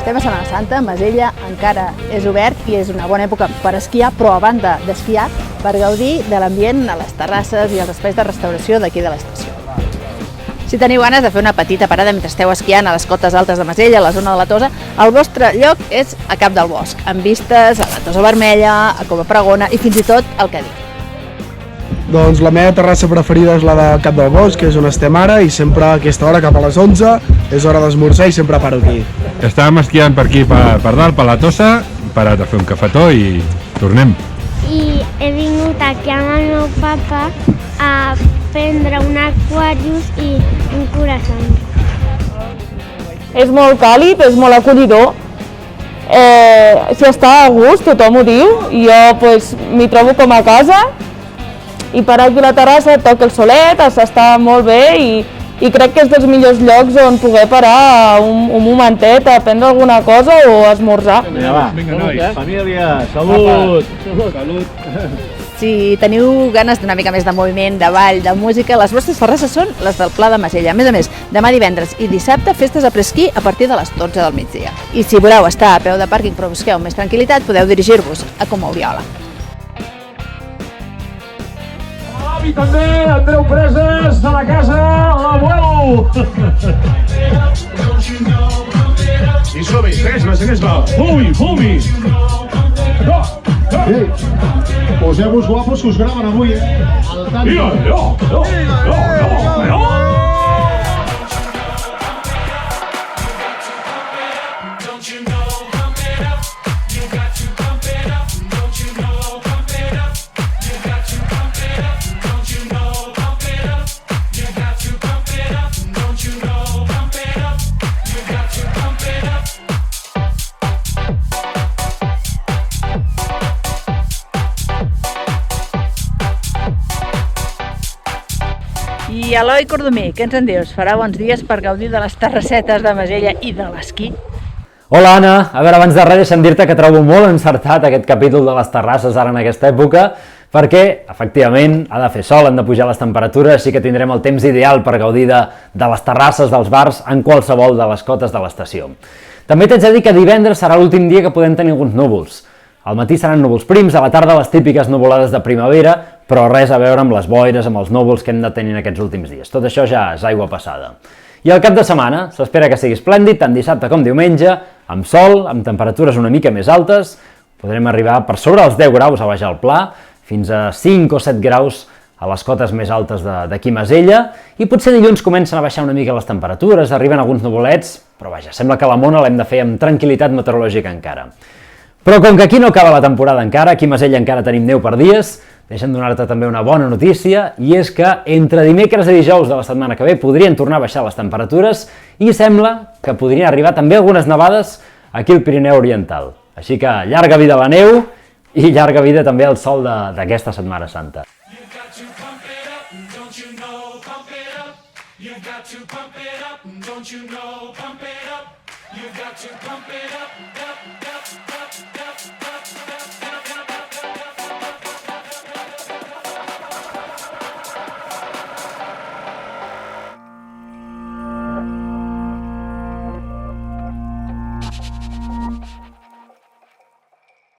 Estem a Setmana Santa, Masella encara és obert i és una bona època per esquiar, però a banda d'esquiar, per gaudir de l'ambient a les terrasses i els espais de restauració d'aquí de l'estació. Si teniu ganes de fer una petita parada mentre esteu esquiant a les cotes altes de Masella, a la zona de la Tosa, el vostre lloc és a Cap del Bosc, amb vistes a la Tosa Vermella, a Cova Pregona i fins i tot al Cadí. Doncs la meva terrassa preferida és la de Cap del Bosc, que és on estem ara, i sempre a aquesta hora, cap a les 11, és hora d'esmorzar i sempre paro aquí. Estàvem esquiant per aquí, per dalt, per la Tossa, parat a fer un cafetó i tornem. I he vingut aquí amb el meu papa a prendre un Aquarius i un croissant. És molt càlid, és molt acollidor. Si està a gust, tothom ho diu, i jo m'hi trobo com a casa. I per aquí a la terrassa toca el solet, s'està molt bé i crec que és dels millors llocs on poder parar un momentet a prendre alguna cosa o a esmorzar. Vinga, va, família, salut! Salut! Si teniu ganes d'una mica més de moviment, de ball, de música, les vostres terrasses són les del Pla de Masella. A més, demà divendres i dissabte, festes a presquí a partir de les 12 del migdia. I si voleu estar a peu de pàrquing però busqueu més tranquil·litat, podeu dirigir-vos a Coma Oriola. I també Andreu Preses de la casa l'Abuelo. I som-hi, segueix-me. Fumi. Poseu-vos guapos que us graven avui, I Eloi Cordomí, què ens en dius? Farà bons dies per gaudir de les terrassetes de Masella i de l'esquí? Hola Anna, a veure, abans de res deixa'm dir-te que trobo molt encertat aquest capítol de les terrasses ara en aquesta època, perquè, efectivament, ha de fer sol, han de pujar les temperatures, així que tindrem el temps ideal per gaudir de les terrasses dels bars en qualsevol de les cotes de l'estació. També t'haig de dir que divendres serà l'últim dia que podem tenir alguns núvols. Al matí seran núvols prims, a la tarda les típiques nuvolades de primavera, però res a veure amb les boires, amb els núvols que hem de tenir en aquests últims dies. Tot això ja és aigua passada. I el cap de setmana s'espera que sigui esplèndid, tant dissabte com diumenge, amb sol, amb temperatures una mica més altes, podrem arribar per sobre els 10 graus a baix al Pla, fins a 5 o 7 graus a les cotes més altes d'aquí Masella, i potser dilluns comencen a baixar una mica les temperatures, arriben alguns nuvolets, però vaja, sembla que la mona l'hem de fer amb tranquil·litat meteorològica encara. Però com que aquí no acaba la temporada encara, aquí a Masella encara tenim neu per dies, deixa'm donar-te també una bona notícia, i és que entre dimecres i dijous de la setmana que ve podrien tornar a baixar les temperatures i sembla que podrien arribar també algunes nevades aquí al Pirineu Oriental. Així que llarga vida a la neu i llarga vida també al sol d'aquesta Setmana Santa. You've got to pump it up, don't you know, pump it up. You've got to pump it up, up.